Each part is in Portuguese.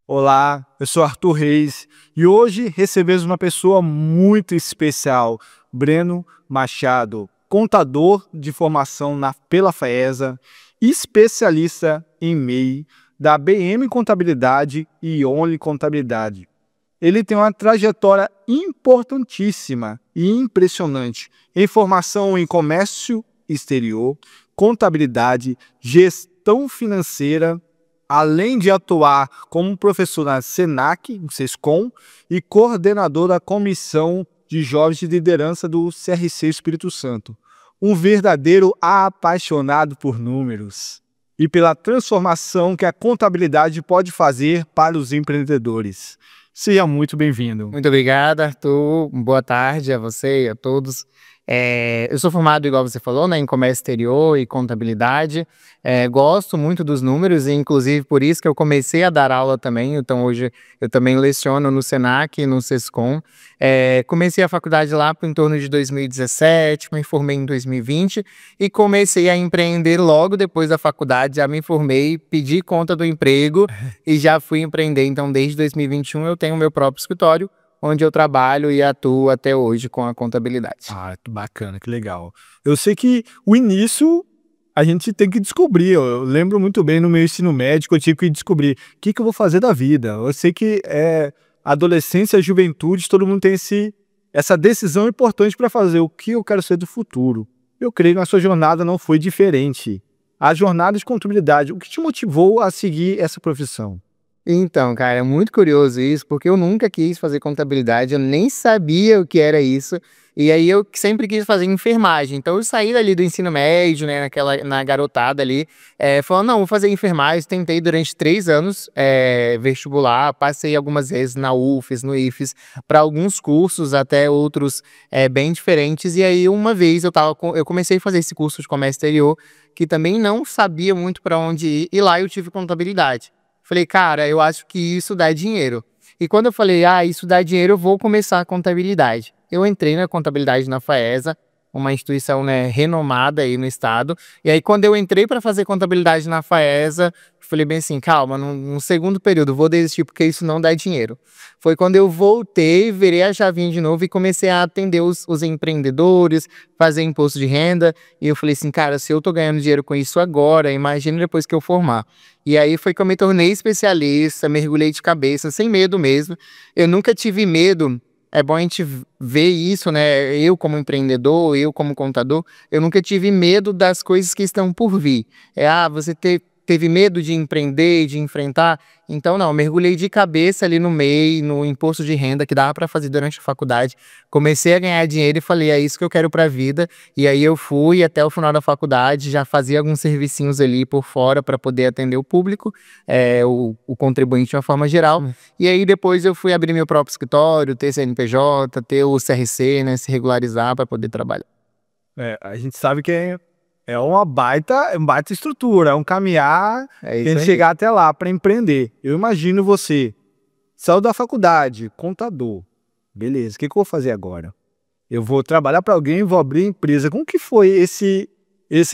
Olá, eu sou Arthur Reis e hoje recebemos uma pessoa muito especial, Breno Machado, contador de formação pela FAESA, especialista em MEI da BM Contabilidade e Only Contabilidade. Ele tem uma trajetória importantíssima e impressionante em formação em comércio exterior, contabilidade, gestão financeira, além de atuar como professor na SENAC, no SESCOM, e coordenador da Comissão de Jovens de Liderança do CRC Espírito Santo. Um verdadeiro apaixonado por números e pela transformação que a contabilidade pode fazer para os empreendedores. Seja muito bem-vindo. Muito obrigado, Arthur. Boa tarde a você e a todos. Eu sou formado, igual você falou, né, em comércio exterior e contabilidade. Gosto muito dos números e, inclusive, por isso que eu comecei a dar aula também. Então, hoje eu também leciono no SENAC e no SESCOM. Comecei a faculdade lá em torno de 2017, me formei em 2020 e comecei a empreender logo depois da faculdade. Já me formei, pedi conta do emprego e já fui empreender. Então, desde 2021 eu tenho meu próprio escritório, onde eu trabalho e atuo até hoje com a contabilidade. Ah, que bacana, que legal. Eu sei que o início a gente tem que descobrir. Eu lembro muito bem no meu ensino médio, eu tive que descobrir o que eu vou fazer da vida. Eu sei que adolescência, juventude, todo mundo tem essa decisão importante para fazer o que eu quero ser do futuro. Eu creio que a sua jornada não foi diferente. A jornada de contabilidade, o que te motivou a seguir essa profissão? Então, cara, é muito curioso isso, porque eu nunca quis fazer contabilidade, eu nem sabia o que era isso, e aí eu sempre quis fazer enfermagem. Então eu saí dali do ensino médio, né, na garotada ali, falando, não, vou fazer enfermagem. Tentei durante 3 anos vestibular, passei algumas vezes na UFES, no IFES, para alguns cursos, até outros bem diferentes, e aí uma vez eu comecei a fazer esse curso de comércio exterior, que também não sabia muito para onde ir, e lá eu tive contabilidade. Falei, cara, eu acho que isso dá dinheiro. E quando eu falei, isso dá dinheiro, eu vou começar a contabilidade. Eu entrei na contabilidade na FAESA, uma instituição, né, renomada aí no estado. E aí, quando eu entrei para fazer contabilidade na FAESA, falei bem assim, calma, no segundo período, vou desistir porque isso não dá dinheiro. Foi quando eu voltei, virei a chavinha de novo e comecei a atender os empreendedores, fazer imposto de renda. E eu falei assim, cara, se eu tô ganhando dinheiro com isso agora, imagina depois que eu formar. E aí foi que eu me tornei especialista, mergulhei de cabeça, sem medo mesmo. Eu nunca tive medo. É bom a gente ver isso, né? Eu como empreendedor, eu como contador, eu nunca tive medo das coisas que estão por vir. Você teve medo de empreender, de enfrentar? Então não, mergulhei de cabeça ali no MEI, no imposto de renda que dava para fazer durante a faculdade. Comecei a ganhar dinheiro e falei, é isso que eu quero para a vida. E aí eu fui até o final da faculdade, já fazia alguns servicinhos ali por fora para poder atender o público, o contribuinte de uma forma geral. E aí depois eu fui abrir meu próprio escritório, ter CNPJ, ter o CRC, né, se regularizar para poder trabalhar. A gente sabe que é uma baita estrutura, é um caminhar É e isso aí. chegar até lá para empreender. Eu imagino você, saiu da faculdade, contador, beleza, o que eu vou fazer agora? Eu vou trabalhar para alguém, vou abrir empresa. Como que foi esse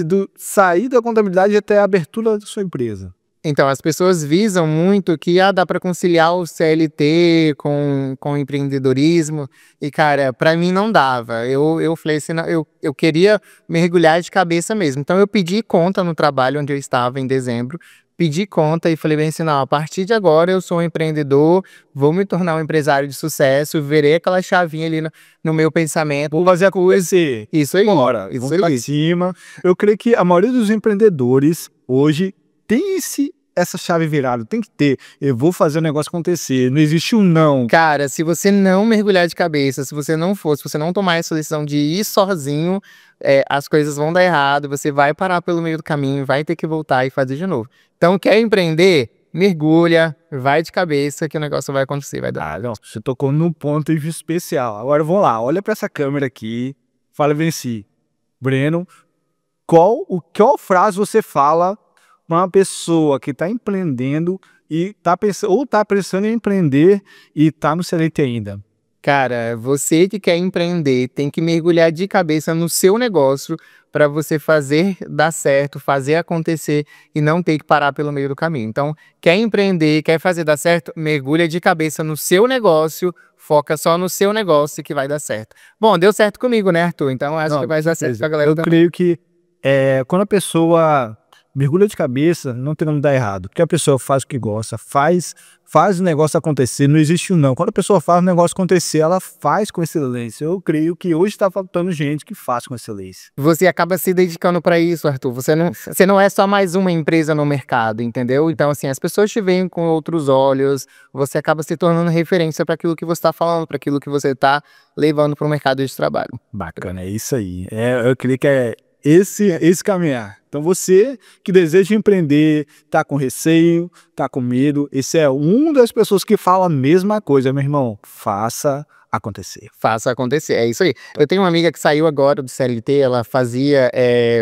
do sair da contabilidade até a abertura da sua empresa? Então, as pessoas visam muito que dá para conciliar o CLT com o empreendedorismo. E, cara, para mim não dava. Eu falei assim, não, eu queria mergulhar de cabeça mesmo. Então, eu pedi conta no trabalho onde eu estava em dezembro. Pedi conta e falei bem assim, não, a partir de agora eu sou um empreendedor, vou me tornar um empresário de sucesso, verei aquela chavinha ali no meu pensamento. Vou fazer acontecer. Isso aí. Bora, Isso vamos pra aí. cima. Eu creio que a maioria dos empreendedores hoje tem essa chave virada, tem que ter. Eu vou fazer o negócio acontecer. Não existe um não. Cara, se você não mergulhar de cabeça, se você não tomar essa decisão de ir sozinho, as coisas vão dar errado, você vai parar pelo meio do caminho, vai ter que voltar e fazer de novo. Então, quer empreender? Mergulha, vai de cabeça que o negócio vai acontecer, vai dar. Não, você tocou num ponto especial. Agora vamos lá, olha para essa câmera aqui, fala bem assim, Breno, qual frase você fala para uma pessoa que está empreendendo e está pensando em empreender e está no CLT ainda? Cara, você que quer empreender tem que mergulhar de cabeça no seu negócio para você fazer dar certo, fazer acontecer e não ter que parar pelo meio do caminho. Então, quer empreender, quer fazer dar certo, mergulha de cabeça no seu negócio, foca só no seu negócio que vai dar certo. Bom, deu certo comigo, né, Arthur? Então, acho Não, que com vai dar certo certeza. com a galera Eu também. creio que quando a pessoa mergulha de cabeça, não tem como dar errado. Porque a pessoa faz o que gosta, faz o negócio acontecer, não existe um não. Quando a pessoa faz o negócio acontecer, ela faz com excelência. Eu creio que hoje está faltando gente que faz com excelência. Você acaba se dedicando para isso, Arthur. Você não é só mais uma empresa no mercado, entendeu? Então, assim, as pessoas te veem com outros olhos, você acaba se tornando referência para aquilo que você está falando, para aquilo que você está levando para o mercado de trabalho. Bacana, é isso aí. Eu creio que é esse caminhar. Então você que deseja empreender, tá com receio, tá com medo, esse é um das pessoas que fala a mesma coisa, meu irmão. Faça acontecer. Faça acontecer, é isso aí. Eu tenho uma amiga que saiu agora do CLT, ela fazia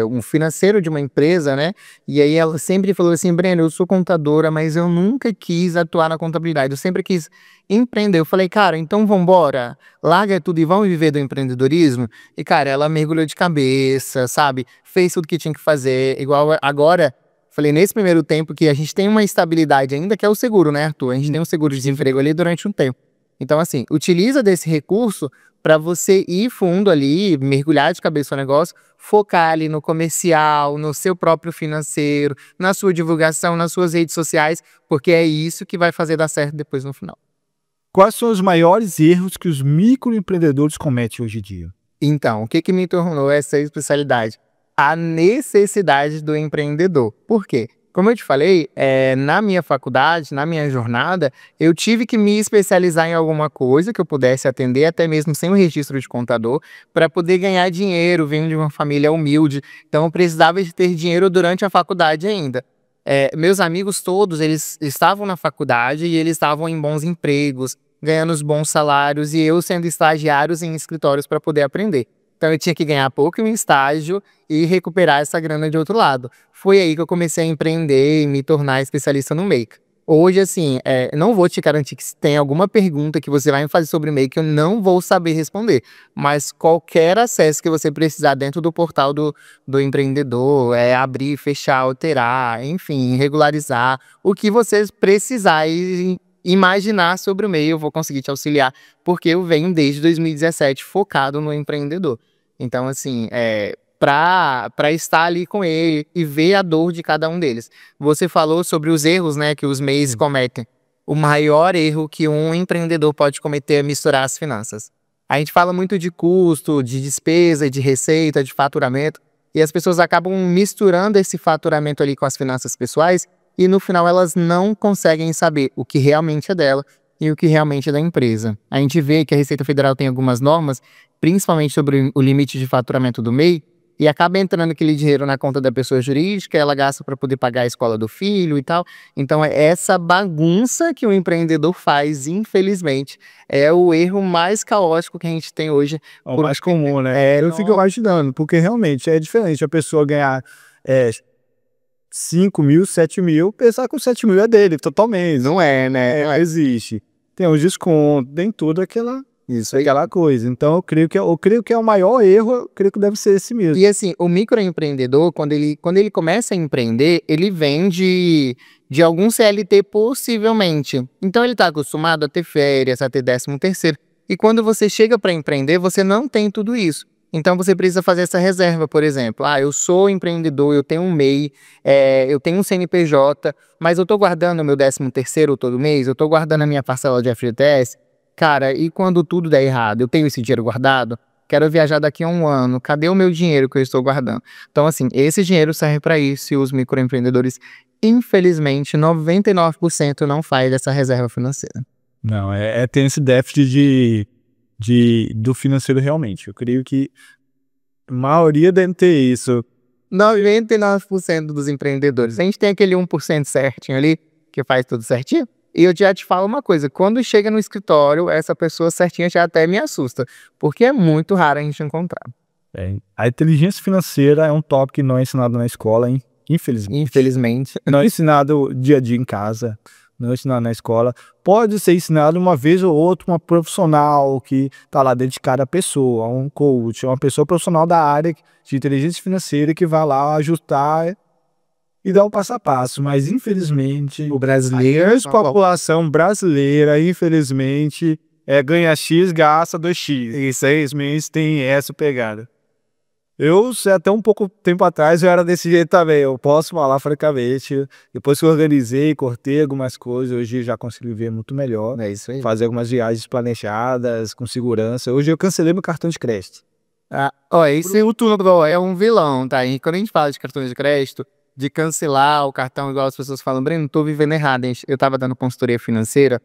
um financeiro de uma empresa, né? E aí ela sempre falou assim, Breno, eu sou contadora, mas eu nunca quis atuar na contabilidade, eu sempre quis empreender. Eu falei, cara, então vambora, larga tudo e vamos viver do empreendedorismo? E cara, ela mergulhou de cabeça, sabe? Fez tudo que tinha que fazer, igual agora. Falei, nesse primeiro tempo que a gente tem uma estabilidade ainda, que é o seguro, né, Arthur? A gente tem um seguro de desemprego ali durante um tempo. Então, assim, utiliza desse recurso para você ir fundo ali, mergulhar de cabeça no negócio, focar ali no comercial, no seu próprio financeiro, na sua divulgação, nas suas redes sociais, porque é isso que vai fazer dar certo depois no final. Quais são os maiores erros que os microempreendedores cometem hoje em dia? Então, o que que me tornou essa especialidade? A necessidade do empreendedor. Por quê? Como eu te falei, na minha faculdade, na minha jornada, eu tive que me especializar em alguma coisa que eu pudesse atender, até mesmo sem o registro de contador, para poder ganhar dinheiro, vindo de uma família humilde. Então, eu precisava de ter dinheiro durante a faculdade ainda. Meus amigos todos, eles estavam na faculdade e eles estavam em bons empregos, ganhando os bons salários, e eu sendo estagiários em escritórios para poder aprender. Então eu tinha que ganhar pouco em um estágio e recuperar essa grana de outro lado. Foi aí que eu comecei a empreender e me tornar especialista no Make. Hoje, assim, não vou te garantir que se tem alguma pergunta que você vai me fazer sobre Make, eu não vou saber responder. Mas qualquer acesso que você precisar dentro do portal do empreendedor, abrir, fechar, alterar, enfim, regularizar, o que você precisar e imaginar sobre o MEI, eu vou conseguir te auxiliar, porque eu venho desde 2017 focado no empreendedor. Então, assim, para estar ali com ele e ver a dor de cada um deles. Você falou sobre os erros, né, que os MEIs cometem. O maior erro que um empreendedor pode cometer é misturar as finanças. A gente fala muito de custo, de despesa, de receita, de faturamento, e as pessoas acabam misturando esse faturamento ali com as finanças pessoais, e no final elas não conseguem saber o que realmente é dela e o que realmente é da empresa. A gente vê que a Receita Federal tem algumas normas, principalmente sobre o limite de faturamento do MEI, e acaba entrando aquele dinheiro na conta da pessoa jurídica, ela gasta para poder pagar a escola do filho e tal. Então é essa bagunça que o empreendedor faz, infelizmente, é o erro mais caótico que a gente tem hoje. É o mais comum, né? Eu fico imaginando, porque realmente é diferente a pessoa ganhar 5 mil, 7 mil, pensar que o 7 mil é dele, totalmente. Não é, né? Não existe. Tem um desconto, tem tudo aquela coisa. Então eu creio que é o maior erro, eu creio que deve ser esse mesmo. E assim, o microempreendedor, quando ele começa a empreender, ele vem de algum CLT possivelmente. Então ele está acostumado a ter férias, a ter 13º. E quando você chega para empreender, você não tem tudo isso. Então você precisa fazer essa reserva, por exemplo. Eu sou empreendedor, eu tenho um MEI, eu tenho um CNPJ, mas eu estou guardando o meu 13º todo mês, eu estou guardando a minha parcela de FGTS. Cara, e quando tudo der errado, eu tenho esse dinheiro guardado? Quero viajar daqui a um ano, cadê o meu dinheiro que eu estou guardando? Então, assim, esse dinheiro serve para isso e os microempreendedores, infelizmente, 99% não faz essa reserva financeira. Não, tem esse déficit do financeiro realmente. Eu creio que a maioria deve ter isso. 99% dos empreendedores. A gente tem aquele 1% certinho ali, que faz tudo certinho. E eu já te falo uma coisa, quando chega no escritório, essa pessoa certinha já até me assusta, porque é muito raro a gente encontrar. A inteligência financeira é um tópico que não é ensinado na escola, hein? Infelizmente. Infelizmente. Não é ensinado dia a dia em casa. não ensinar na escola. Pode ser ensinado uma vez ou outra, uma profissional que está lá dedicada à pessoa, um coach, uma pessoa profissional da área de inteligência financeira que vai lá ajustar e dar um passo a passo. Mas, infelizmente, O brasileiro, a população brasileira, infelizmente, ganha X, gasta 2x. E 6 meses tem essa pegada. Eu, até um pouco tempo atrás, eu era desse jeito também. Eu posso falar francamente. Depois que eu organizei, cortei algumas coisas, hoje já consigo viver muito melhor. é isso aí. Fazer algumas viagens planejadas, com segurança. Hoje eu cancelei meu cartão de crédito. Esse youtuber é um vilão, tá? E quando a gente fala de cartão de crédito, de cancelar o cartão, igual as pessoas falam, Breno, tô vivendo errado. Eu tava dando consultoria financeira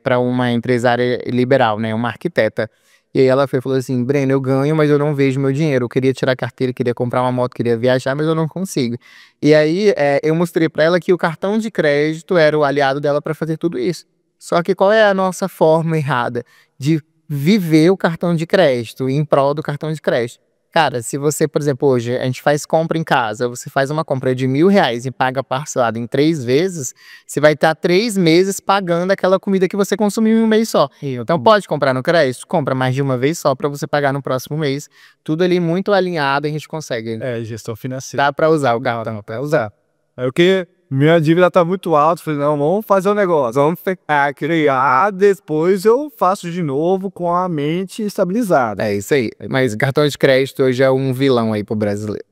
para uma empresária liberal, né? Uma arquiteta. E aí ela falou assim, Breno, eu ganho, mas eu não vejo meu dinheiro. Eu queria tirar carteira, queria comprar uma moto, queria viajar, mas eu não consigo. E aí eu mostrei para ela que o cartão de crédito era o aliado dela para fazer tudo isso. Só que qual é a nossa forma errada de viver o cartão de crédito, em prol do cartão de crédito? Cara, se você, por exemplo, hoje a gente faz compra em casa, você faz uma compra de R$ 1.000 e paga parcelado em 3 vezes, você vai estar 3 meses pagando aquela comida que você consumiu em um mês só. Então pode comprar no crédito? Compra mais de uma vez só para você pagar no próximo mês. Tudo ali muito alinhado, a gente consegue. Gestão financeira. Dá para usar o cartão. Dá pra usar. É porque minha dívida tá muito alta. Falei, não, vamos fazer um negócio. Vamos criar, depois eu faço de novo com a mente estabilizada. É isso aí. Mas cartão de crédito hoje é um vilão aí pro brasileiro.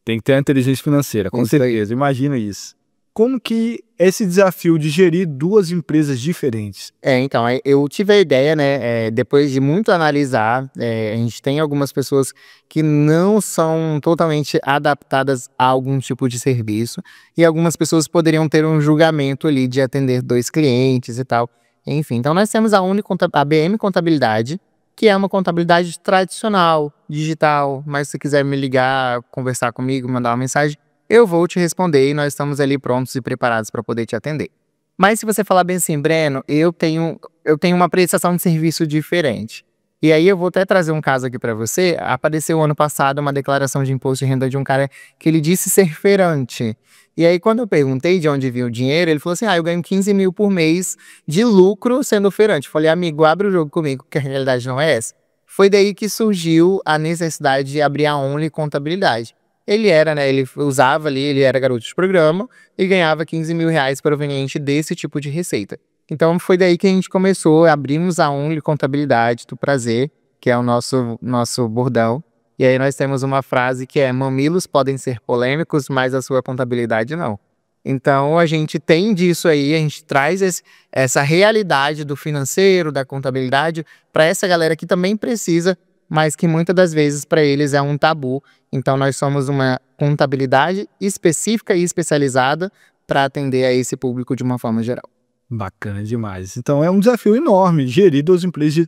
Tem que ter a inteligência financeira, com Isso aí. certeza. Imagina isso. Como que esse desafio de gerir duas empresas diferentes? Então, eu tive a ideia, né, depois de muito analisar, a gente tem algumas pessoas que não são totalmente adaptadas a algum tipo de serviço, e algumas pessoas poderiam ter um julgamento ali de atender 2 clientes e tal. Enfim, então nós temos a BM Contabilidade, que é uma contabilidade tradicional, digital, mas se quiser me ligar, conversar comigo, mandar uma mensagem, eu vou te responder e nós estamos ali prontos e preparados para poder te atender. Mas se você falar bem assim, Breno, eu tenho uma prestação de serviço diferente. E aí eu vou até trazer um caso aqui para você. Apareceu ano passado uma declaração de imposto de renda de um cara que ele disse ser feirante. E aí quando eu perguntei de onde vinha o dinheiro, ele falou assim, eu ganho 15 mil por mês de lucro sendo feirante. Falei, amigo, abre o jogo comigo, que a realidade não é essa. Foi daí que surgiu a necessidade de abrir a Only Contabilidade. Ele era, né, ele usava ali, ele era garoto de programa e ganhava 15 mil reais proveniente desse tipo de receita. Então foi daí que a gente começou, abrimos a Only Contabilidade do Prazer, que é o nosso bordão. E aí nós temos uma frase que é, mamilos podem ser polêmicos, mas a sua contabilidade não. Então a gente tem disso aí, a gente traz essa realidade do financeiro, da contabilidade, para essa galera que também precisa, mas que muitas das vezes para eles é um tabu. Então nós somos uma contabilidade específica e especializada para atender a esse público de uma forma geral. Bacana demais. Então é um desafio enorme gerir duas empresas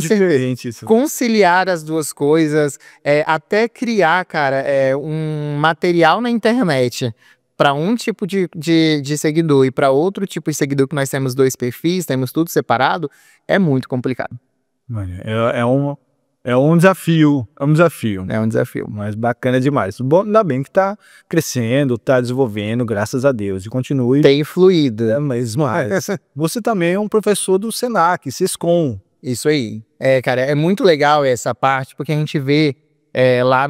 diferentes. Conciliar as duas coisas, até criar, cara, um material na internet para um tipo de seguidor e para outro tipo de seguidor, que nós temos 2 perfis, temos tudo separado, é muito complicado. É um desafio. É um desafio. Mas bacana demais. Bom, ainda bem que tá crescendo, tá desenvolvendo, graças a Deus. E continue. Tem fluído. Mas você também é um professor do Senac, Sescom. Isso aí. Cara, é muito legal essa parte, porque a gente vê lá,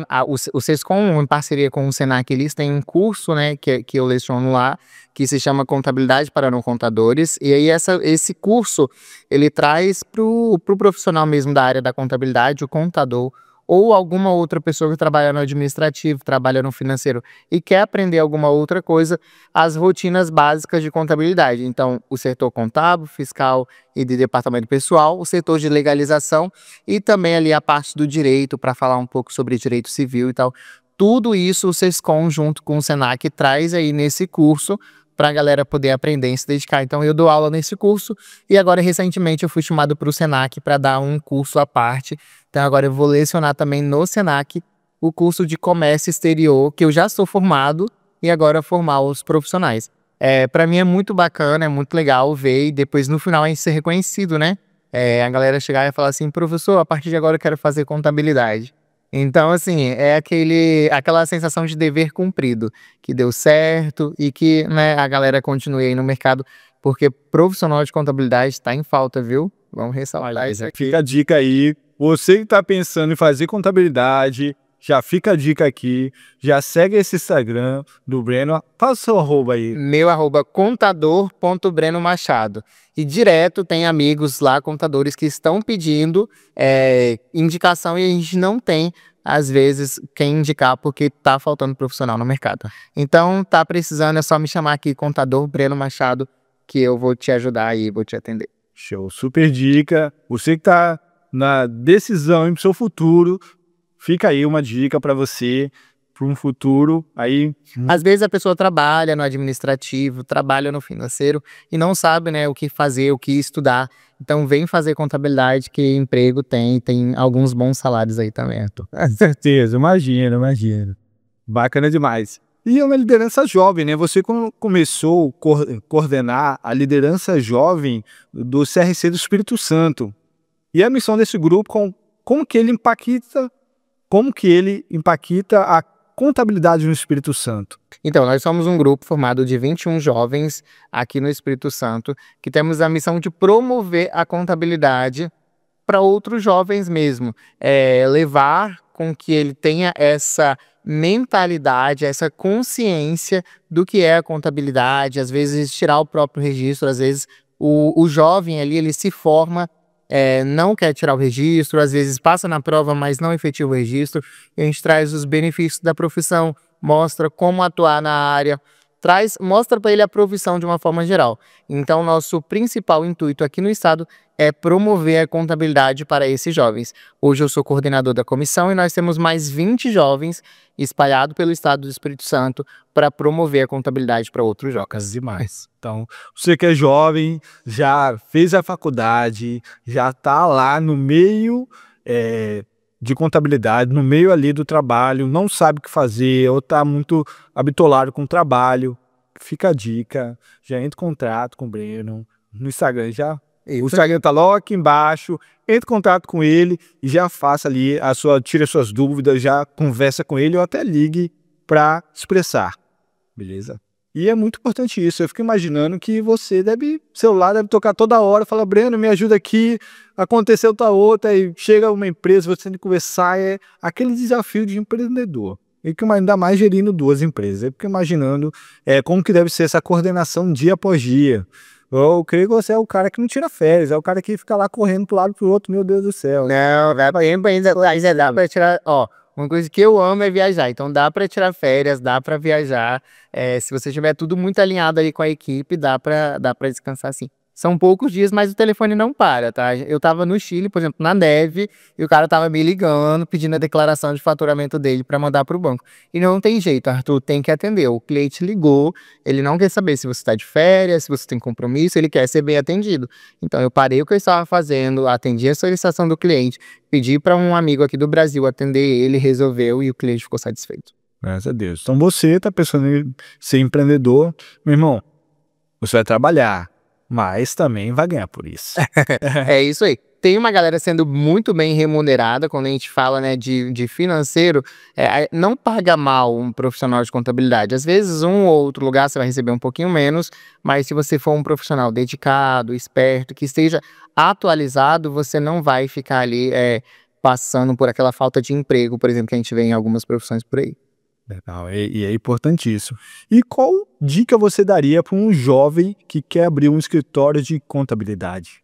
o Sescom, em parceria com o Senac, eles têm um curso, né, que eu leciono lá, que se chama Contabilidade para Não Contadores, e aí esse curso, ele traz pro profissional mesmo da área da contabilidade, o contador, ou alguma outra pessoa que trabalha no administrativo, trabalha no financeiro e quer aprender alguma outra coisa, as rotinas básicas de contabilidade. Então, o setor contábil, fiscal e de departamento pessoal, o setor de legalização e também ali a parte do direito, para falar um pouco sobre direito civil e tal. Tudo isso o Sescom, junto com o Senac, traz aí nesse curso para a galera poder aprender e se dedicar. Então eu dou aula nesse curso e agora recentemente eu fui chamado para o Senac para dar um curso à parte. Então agora eu vou lecionar também no Senac o curso de comércio exterior, que eu já sou formado, e agora formar os profissionais. Para mim é muito bacana, é muito legal ver e depois no final a gente ser reconhecido, né? A galera chegar e falar assim, professor, a partir de agora eu quero fazer contabilidade. Então, assim, é aquela sensação de dever cumprido, que deu certo e que, né, a galera continue aí no mercado, porque profissional de contabilidade está em falta, viu? Vamos ressaltar isso aqui. Fica a dica aí. Você que está pensando em fazer contabilidade, já fica a dica aqui. Já segue esse Instagram do Breno. Fala o seu arroba aí. Meu arroba contador.brenomachado. E direto tem amigos lá, contadores, que estão pedindo indicação e a gente não tem, às vezes, quem indicar porque tá faltando profissional no mercado. Então, tá precisando, é só me chamar aqui, contador Breno Machado, que eu vou te ajudar e vou te atender. Show, super dica. Você que está na decisão para o seu futuro, fica aí uma dica para você, para um futuro aí. Às vezes a pessoa trabalha no administrativo, trabalha no financeiro e não sabe, né, o que fazer, o que estudar. Então vem fazer contabilidade, que emprego tem alguns bons salários aí também, Arthur. Com certeza, imagina. Bacana demais. E é uma liderança jovem, né? Você começou a coordenar a liderança jovem do CRC do Espírito Santo. E a missão desse grupo, como que ele impacta a contabilidade no Espírito Santo? Então, nós somos um grupo formado de 21 jovens aqui no Espírito Santo, que temos a missão de promover a contabilidade para outros jovens mesmo. Levar com que ele tenha essa mentalidade, essa consciência do que é a contabilidade, às vezes tirar o próprio registro, às vezes o jovem ali, ele se forma, não quer tirar o registro, às vezes passa na prova, mas não efetiva o registro. A gente traz os benefícios da profissão, mostra como atuar na área, mostra para ele a profissão de uma forma geral. Então, nosso principal intuito aqui no estado é promover a contabilidade para esses jovens. Hoje eu sou coordenador da comissão e nós temos mais 20 jovens espalhados pelo estado do Espírito Santo para promover a contabilidade para outros jovens. Demais. Então, você que é jovem, já fez a faculdade, já está lá no meio de contabilidade, no meio ali do trabalho, não sabe o que fazer, ou está muito habitolado com o trabalho, fica a dica, já entra em contato com o Breno, no Instagram já. O Instagram tá logo aqui embaixo, entre em contato com ele e já faça ali tire as suas dúvidas, já conversa com ele ou até ligue para expressar, beleza? E é muito importante isso. Eu fico imaginando que celular deve tocar toda hora, fala, Breno, me ajuda aqui, aconteceu tal outra, aí chega uma empresa, você tem que conversar, é aquele desafio de empreendedor. E que ainda mais gerindo duas empresas. Eu fico imaginando como que deve ser essa coordenação dia após dia. Eu creio que você é o cara que não tira férias, é o cara que fica lá correndo pro lado pro outro, meu Deus do céu. Não, dá pra tirar, uma coisa que eu amo é viajar, então dá para tirar férias, dá para viajar, se você tiver tudo muito alinhado aí com a equipe, dá para descansar sim. São poucos dias, mas o telefone não para, tá? Eu tava no Chile, por exemplo, na neve, e o cara tava me ligando, pedindo a declaração de faturamento dele para mandar pro banco. E não tem jeito, Arthur, tem que atender. O cliente ligou, ele não quer saber se você tá de férias, se você tem compromisso, ele quer ser bem atendido. Então eu parei o que eu estava fazendo, atendi a solicitação do cliente, pedi para um amigo aqui do Brasil atender ele, resolveu e o cliente ficou satisfeito. Graças a Deus. Então você tá pensando em ser empreendedor, meu irmão, você vai trabalhar, mas também vai ganhar por isso. É isso aí. Tem uma galera sendo muito bem remunerada, quando a gente fala, né, de financeiro, não paga mal um profissional de contabilidade. Às vezes, um ou outro lugar você vai receber um pouquinho menos, mas se você for um profissional dedicado, esperto, que esteja atualizado, você não vai ficar ali passando por aquela falta de emprego, por exemplo, que a gente vê em algumas profissões por aí. Legal, e é importantíssimo. E qual dica você daria para um jovem que quer abrir um escritório de contabilidade?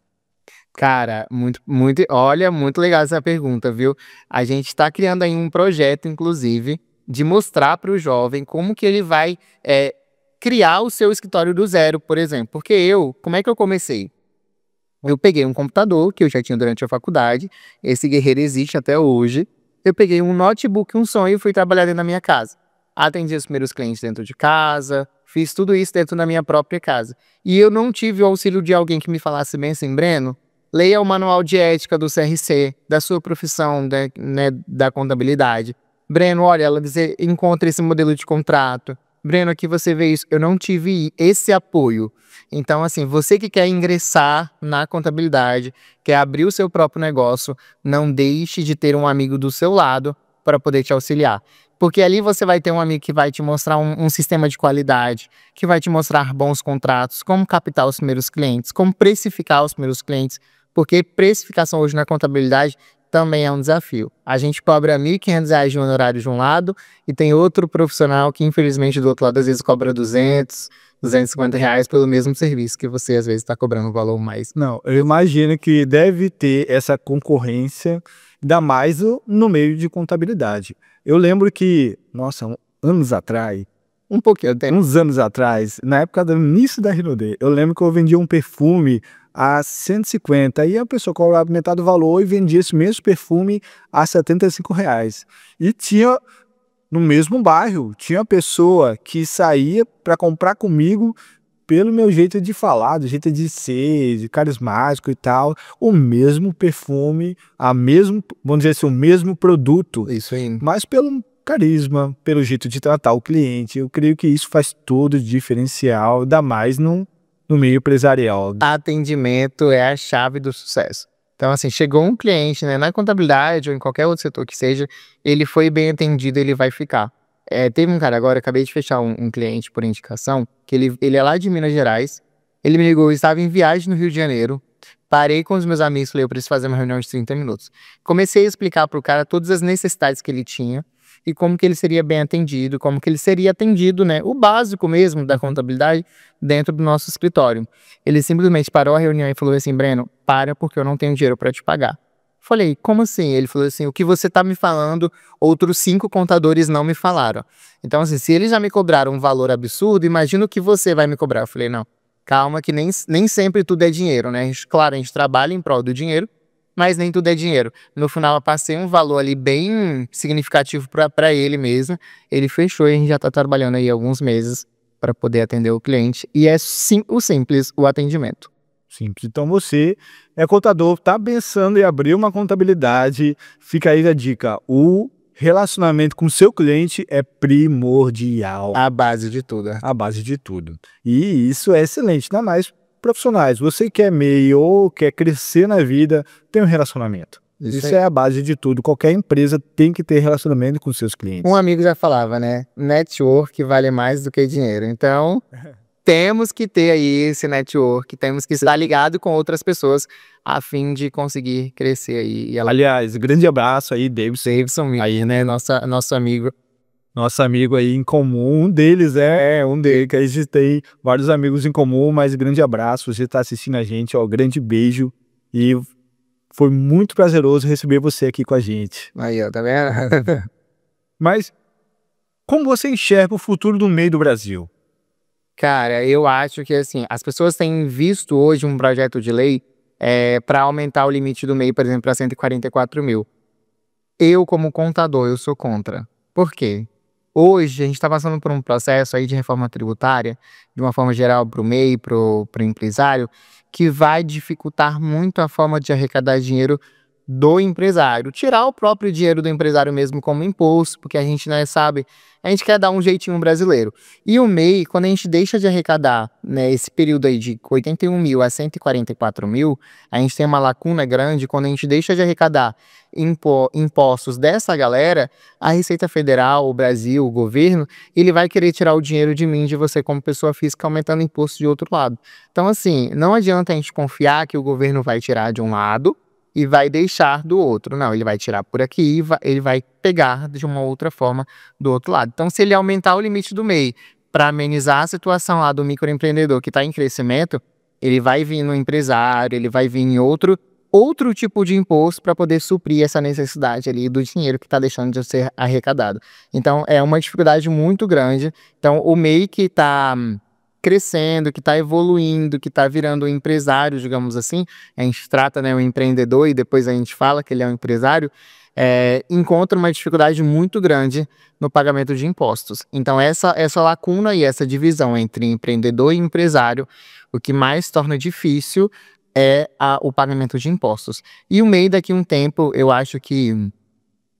Cara, muito legal essa pergunta, viu? A gente está criando aí um projeto, inclusive, de mostrar para o jovem como que ele vai criar o seu escritório do zero, por exemplo. Porque como é que eu comecei? Eu peguei um computador que eu já tinha durante a faculdade, esse guerreiro existe até hoje. Eu peguei um notebook, um sonho e fui trabalhar dentro da minha casa. Atendi os primeiros clientes dentro de casa, fiz tudo isso dentro da minha própria casa. E eu não tive o auxílio de alguém que me falasse bem assim, Breno, leia o manual de ética do CRC, da sua profissão, da contabilidade. Breno, olha, ela diz, encontra esse modelo de contrato. Breno, aqui você vê isso. Eu não tive esse apoio. Então, assim, você que quer ingressar na contabilidade, quer abrir o seu próprio negócio, não deixe de ter um amigo do seu lado para poder te auxiliar. Porque ali você vai ter um amigo que vai te mostrar um sistema de qualidade, que vai te mostrar bons contratos, como captar os primeiros clientes, como precificar os primeiros clientes, porque precificação hoje na contabilidade também é um desafio. A gente cobra R$ 1.500 de honorário de um lado e tem outro profissional que infelizmente do outro lado às vezes cobra 200, R$ 250 pelo mesmo serviço que você às vezes está cobrando um valor mais. Não, eu imagino que deve ter essa concorrência, ainda mais no meio de contabilidade. Eu lembro que, nossa, anos atrás, Um pouquinho, tem uns anos atrás, na época do início da Rinode, eu lembro que eu vendia um perfume a 150 e a pessoa cobrava metade do valor e vendia esse mesmo perfume a R$ 75. E tinha, no mesmo bairro, tinha pessoa que saía para comprar comigo pelo meu jeito de falar, do jeito de ser, de carismático e tal, o mesmo perfume, vamos dizer assim, o mesmo produto, isso aí. mas pelo carisma, pelo jeito de tratar o cliente. Eu creio que isso faz todo o diferencial, ainda mais no meio empresarial. Atendimento é a chave do sucesso. Então, assim, chegou um cliente, né, na contabilidade ou em qualquer outro setor que seja, ele foi bem atendido, ele vai ficar. Teve um cara agora, acabei de fechar um cliente por indicação, que ele é lá de Minas Gerais, ele me ligou, eu estava em viagem no Rio de Janeiro, parei com os meus amigos, falei, eu preciso fazer uma reunião de 30 minutos. Comecei a explicar para o cara todas as necessidades que ele tinha, e como que ele seria bem atendido, como que ele seria atendido, né, o básico mesmo da contabilidade dentro do nosso escritório. Ele simplesmente parou a reunião e falou assim, Breno, para porque eu não tenho dinheiro para te pagar. Falei, como assim? Ele falou assim, o que você tá me falando, outros 5 contadores não me falaram. Então assim, se eles já me cobraram um valor absurdo, imagina o que você vai me cobrar. Eu falei, não, calma que nem sempre tudo é dinheiro, né? Claro, a gente trabalha em prol do dinheiro, mas nem tudo é dinheiro. No final, eu passei um valor ali bem significativo para ele mesmo. Ele fechou e a gente já está trabalhando aí alguns meses para poder atender o cliente. E é o simples, o atendimento. Simples. Então você é contador, está pensando em abrir uma contabilidade, fica aí a dica. O relacionamento com o seu cliente é primordial. A base de tudo. A base de tudo. E isso é excelente, ainda mais profissionais. Você quer meio ou quer crescer na vida, tem um relacionamento. Isso é a base de tudo. Qualquer empresa tem que ter relacionamento com seus clientes. Um amigo já falava, né? Network vale mais do que dinheiro. Então, temos que ter aí esse network, temos que estar ligado com outras pessoas a fim de conseguir crescer aí. Aliás, grande abraço aí, Davidson, aí, né? Nosso amigo. Nosso amigo aí em comum, um deles que a gente tem vários amigos em comum, mas grande abraço, você está assistindo a gente, ó, grande beijo e foi muito prazeroso receber você aqui com a gente. Aí, ó, tá vendo? Mas como você enxerga o futuro do MEI do Brasil? Cara, eu acho que assim, as pessoas têm visto hoje um projeto de lei para aumentar o limite do MEI, por exemplo, para 144 mil. Eu, como contador, eu sou contra. Por quê? Hoje, a gente está passando por um processo aí de reforma tributária, de uma forma geral para o MEI, para o empresário, que vai dificultar muito a forma de arrecadar dinheiro do empresário. Tirar o próprio dinheiro do empresário mesmo como imposto, porque a gente, né, sabe, a gente quer dar um jeitinho brasileiro. E o MEI, quando a gente deixa de arrecadar, né, esse período aí de 81 mil a 144 mil, a gente tem uma lacuna grande. Quando a gente deixa de arrecadar impostos dessa galera, a Receita Federal, o Brasil, o governo, ele vai querer tirar o dinheiro de mim, de você como pessoa física, aumentando imposto de outro lado. Então assim, não adianta a gente confiar que o governo vai tirar de um lado e vai deixar do outro. Não, ele vai tirar por aqui, ele vai pegar de uma outra forma do outro lado. Então, se ele aumentar o limite do MEI para amenizar a situação lá do microempreendedor que está em crescimento, ele vai vir no empresário, ele vai vir em outro tipo de imposto para poder suprir essa necessidade ali do dinheiro que está deixando de ser arrecadado. Então, é uma dificuldade muito grande. Então, o MEI que está crescendo, que está evoluindo, que está virando um empresário, digamos assim, a gente trata, né, o empreendedor e depois a gente fala que ele é um empresário, encontra uma dificuldade muito grande no pagamento de impostos. Então essa lacuna e essa divisão entre empreendedor e empresário, o que mais torna difícil é o pagamento de impostos. E o MEI, daqui a um tempo, eu acho que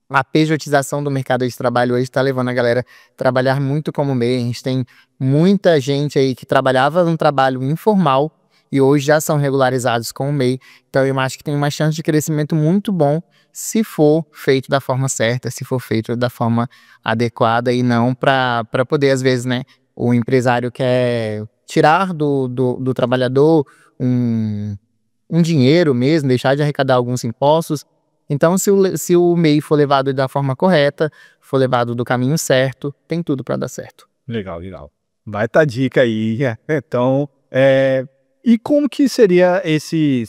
a pejotização do mercado de trabalho hoje está levando a galera a trabalhar muito como MEI. A gente tem muita gente aí que trabalhava num trabalho informal e hoje já são regularizados com o MEI. Então eu acho que tem uma chance de crescimento muito bom se for feito da forma certa, se for feito da forma adequada e não para poder, às vezes, né, o empresário quer tirar do trabalhador um dinheiro mesmo, deixar de arrecadar alguns impostos. Então, se o MEI for levado da forma correta, for levado do caminho certo, tem tudo para dar certo. Legal, legal. Vai tá dica aí. Então, e como que seria esse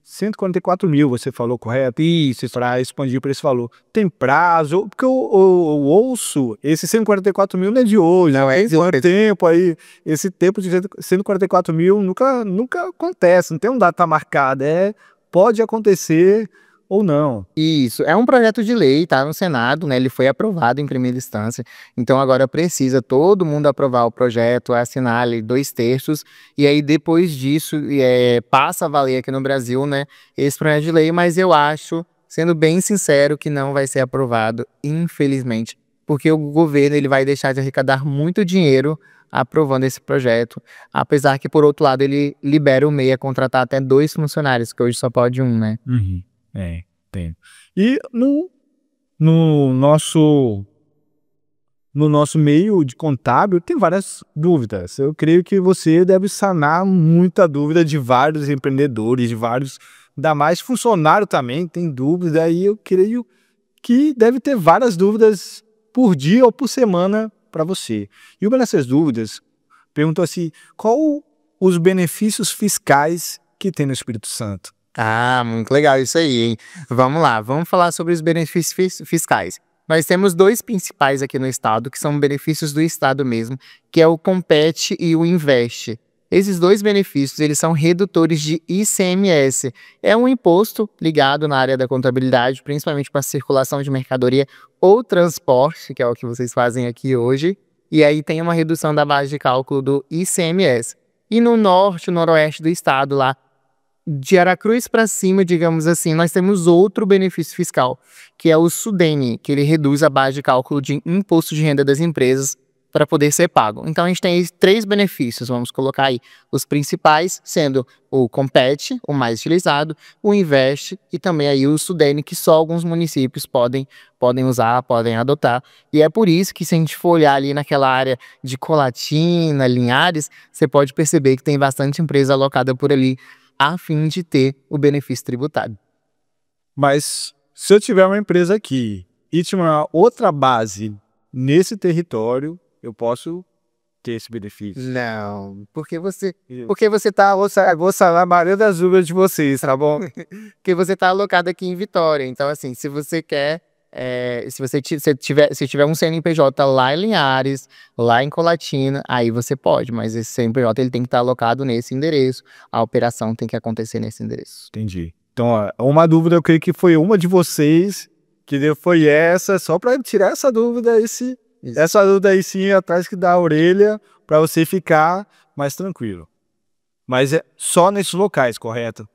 144 mil, você falou, correto? Isso, para expandir para esse valor. Tem prazo? Porque eu ouço, esse 144 mil não é de hoje. Não é de hoje. Tempo aí, esse tempo de 144 mil nunca acontece, não tem uma data marcada. Pode acontecer ou não. Isso, é um projeto de lei, tá no Senado, né? Ele foi aprovado em primeira instância, então agora precisa todo mundo aprovar o projeto, assinar ali 2/3, e aí depois disso passa a valer aqui no Brasil, né? Esse projeto de lei, mas eu acho, sendo bem sincero, que não vai ser aprovado, infelizmente, porque o governo ele vai deixar de arrecadar muito dinheiro aprovando esse projeto, apesar que, por outro lado, ele libera o MEI a contratar até 2 funcionários, que hoje só pode 1, né? Tem. E no nosso meio de contábil tem várias dúvidas. Eu creio que você deve sanar muita dúvida de vários empreendedores, de vários, ainda mais funcionário também tem dúvida, e eu creio que deve ter várias dúvidas por dia ou por semana para você. E uma dessas dúvidas perguntou assim: qual os benefícios fiscais que tem no Espírito Santo? Ah, muito legal isso aí, hein? Vamos lá, vamos falar sobre os benefícios fiscais. Nós temos 2 principais aqui no estado, que são benefícios do estado mesmo, que é o Compete e o Investe. Esses 2 benefícios, eles são redutores de ICMS. É um imposto ligado na área da contabilidade, principalmente para a circulação de mercadoria ou transporte, que é o que vocês fazem aqui hoje. E aí tem uma redução da base de cálculo do ICMS. E no norte, noroeste do estado, lá, de Aracruz para cima, digamos assim, nós temos outro benefício fiscal, que é o SUDENE, que ele reduz a base de cálculo de imposto de renda das empresas para poder ser pago. Então a gente tem 3 benefícios, vamos colocar aí os principais, sendo o Compete, o mais utilizado, o Investe e também aí o SUDENE, que só alguns municípios podem usar, podem adotar. E é por isso que, se a gente for olhar ali naquela área de Colatina, Linhares, você pode perceber que tem bastante empresa alocada por ali, a fim de ter o benefício tributário. Mas se eu tiver uma empresa aqui e tiver uma outra base nesse território, eu posso ter esse benefício? Não, porque você tá, vou sanar a maioria das dúvidas de vocês, tá bom? Porque você tá alocado aqui em Vitória, então assim, se você quer, se tiver um CNPJ lá em Linhares, lá em Colatina, aí você pode, mas esse CNPJ ele tem que estar alocado nesse endereço, a operação tem que acontecer nesse endereço. Entendi. Então, ó, uma dúvida, eu creio que foi uma de vocês, que foi essa, só para tirar essa dúvida, essa dúvida aí sim, atrás que dá a orelha, para você ficar mais tranquilo. Mas é só nesses locais, correto?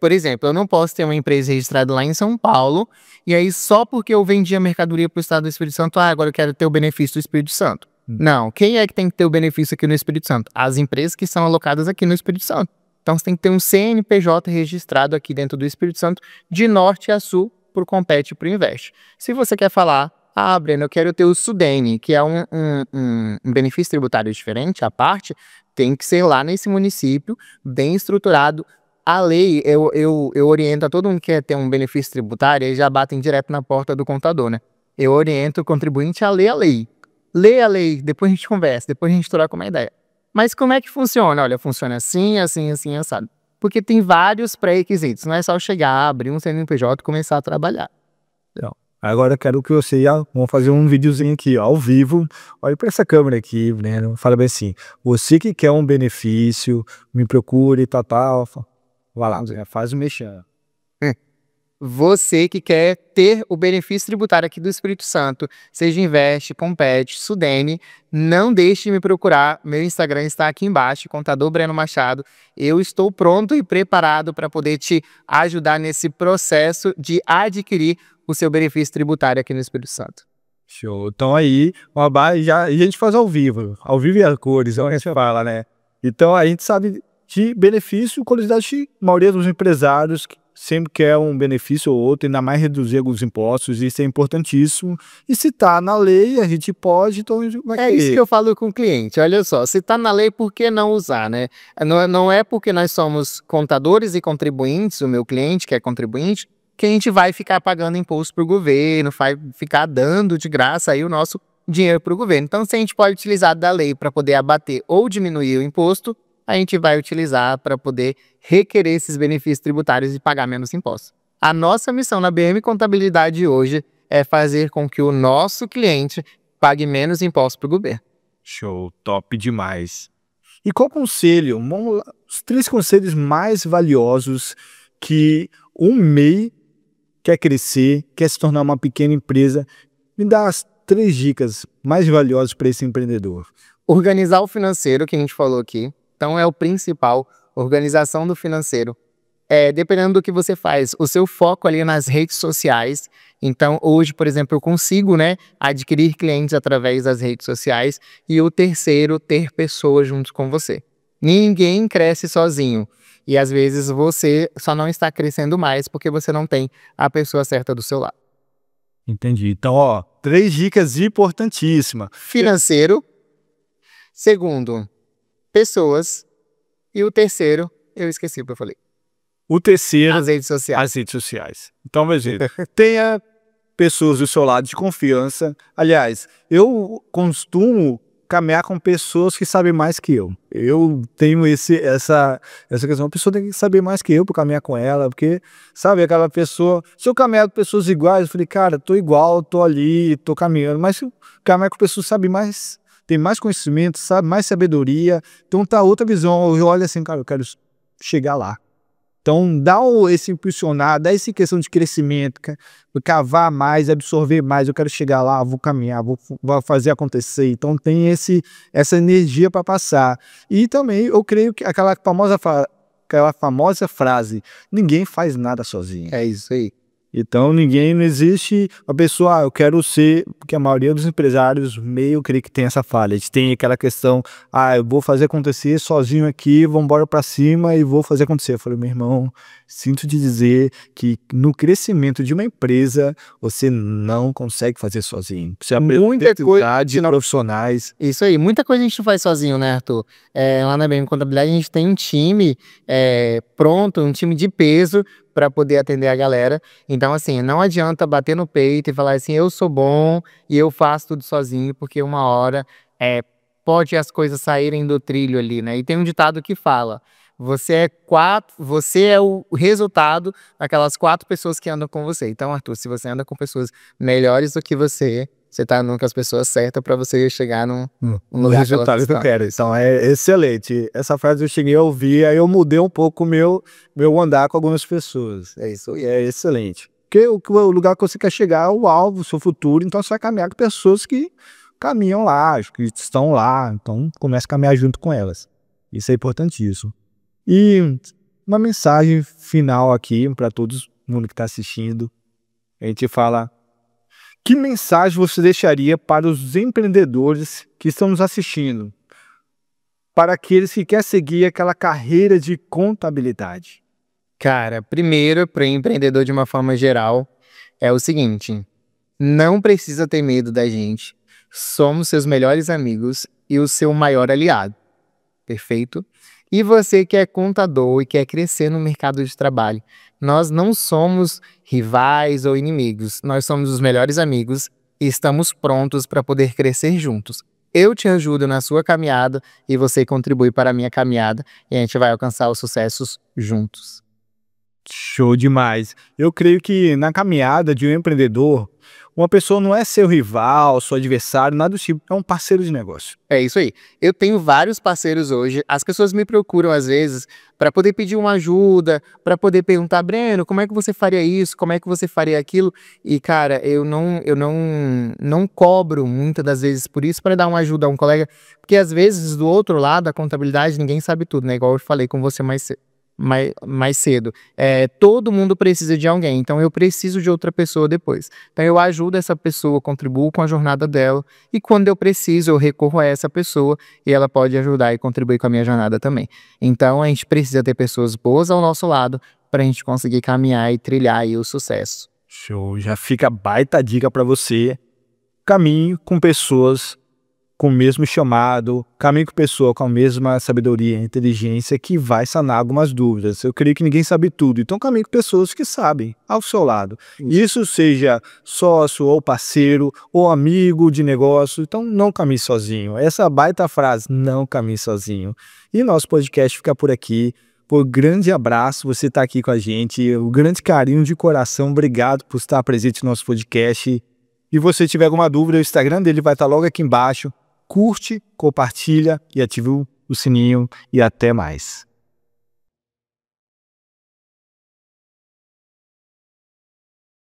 Por exemplo, eu não posso ter uma empresa registrada lá em São Paulo, e aí só porque eu vendi a mercadoria para o estado do Espírito Santo, agora eu quero ter o benefício do Espírito Santo. Não, quem é que tem que ter o benefício aqui no Espírito Santo? As empresas que são alocadas aqui no Espírito Santo. Então você tem que ter um CNPJ registrado aqui dentro do Espírito Santo, de norte a sul, por Compete e por Investe. Se você quer falar, Breno, eu quero ter o SUDENE, que é um benefício tributário diferente, à parte, tem que ser lá nesse município, bem estruturado. A lei, eu oriento a todo mundo que quer ter um benefício tributário, eles já batem direto na porta do contador, né? Eu oriento o contribuinte a ler a lei. Lê a lei, depois a gente conversa, depois a gente troca uma ideia. Mas como é que funciona? Olha, funciona assim, assim, assim, assado. Porque tem vários pré-requisitos, não é só chegar, abrir um CNPJ e começar a trabalhar. Então, agora eu quero que você, vamos fazer um videozinho aqui, ó, ao vivo. Olha para essa câmera aqui, né? Fala bem assim: você que quer um benefício, me procure, tal. Vai lá, faz o mexão. Você que quer ter o benefício tributário aqui do Espírito Santo, seja Investe, Compete, SUDENE, não deixe de me procurar. Meu Instagram está aqui embaixo, Contador Breno Machado. Eu estou pronto e preparado para poder te ajudar nesse processo de adquirir o seu benefício tributário aqui no Espírito Santo. Show. Então aí, a gente faz ao vivo e a cores, a gente fala, né? Então a gente sabe de benefício, qualidade, a maioria dos empresários sempre quer um benefício ou outro, ainda mais reduzir alguns impostos, isso é importantíssimo. E se está na lei, a gente pode, então a gente vai É isso que eu falo com o cliente. Olha só, se está na lei, por que não usar, né? Não é porque nós somos contadores e contribuintes, o meu cliente que é contribuinte, que a gente vai ficar pagando imposto para o governo, vai ficar dando de graça aí o nosso dinheiro para o governo. Então, se a gente pode utilizar da lei para poder abater ou diminuir o imposto, a gente vai utilizar para poder requerer esses benefícios tributários e pagar menos impostos. A nossa missão na BM Contabilidade hoje é fazer com que o nosso cliente pague menos impostos para o governo. Show, top demais. E qual conselho, vamos lá, os 3 conselhos mais valiosos que um MEI quer crescer, quer se tornar uma pequena empresa, me dá as 3 dicas mais valiosas para esse empreendedor. Organizar o financeiro, que a gente falou aqui. Então é o principal, organização do financeiro. Dependendo do que você faz, o seu foco ali nas redes sociais. Então hoje, por exemplo, eu consigo, né, adquirir clientes através das redes sociais. E o terceiro, ter pessoas junto com você. Ninguém cresce sozinho. E às vezes você só não está crescendo mais porque você não tem a pessoa certa do seu lado. Entendi. Então, ó, 3 dicas importantíssimas. Financeiro. Segundo, pessoas. E o terceiro, eu esqueci o que eu falei. O terceiro, As redes sociais. as redes sociais. Então, veja, tenha pessoas do seu lado de confiança. Aliás, eu costumo caminhar com pessoas que sabem mais que eu. Eu tenho essa questão. A pessoa tem que saber mais que eu para caminhar com ela, porque, sabe, aquela pessoa... Se eu caminhar com pessoas iguais, eu falei, cara, tô igual, tô ali, tô caminhando. Mas se eu caminhar com pessoas que sabem mais, tem mais conhecimento, sabe, mais sabedoria, então tá outra visão. Eu olho assim, cara, eu quero chegar lá. Então, dá esse impulsionar, dá essa questão de crescimento, cavar mais, absorver mais, eu quero chegar lá, vou caminhar, vou fazer acontecer. Então, tem essa energia para passar. E também, eu creio que aquela famosa frase, ninguém faz nada sozinho. É isso aí. Então, não existe a pessoa, eu quero ser, porque a maioria dos empresários meio creio que tem essa falha, a gente tem aquela questão, eu vou fazer acontecer sozinho aqui, vamos embora para cima e vou fazer acontecer. Eu falei, meu irmão, sinto te dizer que no crescimento de uma empresa, você não consegue fazer sozinho. Você Muita coisa de profissionais. Isso aí, muita coisa a gente não faz sozinho, né, Arthur? Lá na BM Contabilidade a gente tem um time pronto, um time de peso para poder atender a galera. Então, assim, não adianta bater no peito e falar assim, eu sou bom e eu faço tudo sozinho, porque uma hora pode as coisas saírem do trilho ali, né? E tem um ditado que fala, você é o resultado daquelas 4 pessoas que andam com você. Então, Arthur, se você anda com pessoas melhores do que você tá andando com as pessoas certas para você chegar no resultado que eu quero. Então, é excelente. Essa frase eu cheguei a ouvir, aí eu mudei um pouco o meu andar com algumas pessoas. É isso, e é excelente. Porque o lugar que você quer chegar é o alvo, o seu futuro, então você vai caminhar com pessoas que caminham lá, que estão lá, então comece a caminhar junto com elas. Isso é importantíssimo. E uma mensagem final aqui para todo mundo que está assistindo. A gente fala, que mensagem você deixaria para os empreendedores que estão nos assistindo? Para aqueles que querem seguir aquela carreira de contabilidade? Cara, primeiro, para o empreendedor de uma forma geral, é o seguinte, não precisa ter medo da gente. Somos seus melhores amigos e o seu maior aliado. Perfeito? E você que é contador e quer crescer no mercado de trabalho, nós não somos rivais ou inimigos, nós somos os melhores amigos e estamos prontos para poder crescer juntos. Eu te ajudo na sua caminhada e você contribui para a minha caminhada e a gente vai alcançar os sucessos juntos. Show demais. Eu creio que na caminhada de um empreendedor, uma pessoa não é seu rival, seu adversário, nada do tipo, é um parceiro de negócio. É isso aí. Eu tenho vários parceiros hoje, as pessoas me procuram às vezes para poder pedir uma ajuda, para poder perguntar, Breno, como é que você faria isso, como é que você faria aquilo? E cara, eu não cobro muitas das vezes por isso para dar uma ajuda a um colega, porque às vezes do outro lado da contabilidade ninguém sabe tudo, né? Igual eu falei com você mais cedo. mais cedo. Todo mundo precisa de alguém, então eu preciso de outra pessoa depois. Então eu ajudo essa pessoa, contribuo com a jornada dela, e quando eu preciso, eu recorro a essa pessoa e ela pode ajudar e contribuir com a minha jornada também. Então a gente precisa ter pessoas boas ao nosso lado para a gente conseguir caminhar e trilhar aí o sucesso. Show, já fica baita dica para você. Caminhe com pessoas com o mesmo chamado, caminhe com pessoa com a mesma sabedoria e inteligência que vai sanar algumas dúvidas. Eu creio que ninguém sabe tudo, então caminhe com pessoas que sabem ao seu lado. Isso seja sócio ou parceiro ou amigo de negócio, então não caminhe sozinho. Essa baita frase, não caminhe sozinho. E nosso podcast fica por aqui. Pô, grande abraço, você está aqui com a gente, um grande carinho de coração, obrigado por estar presente no nosso podcast. E você tiver alguma dúvida, o Instagram dele vai estar logo aqui embaixo. Curte, compartilha e ative o sininho e até mais.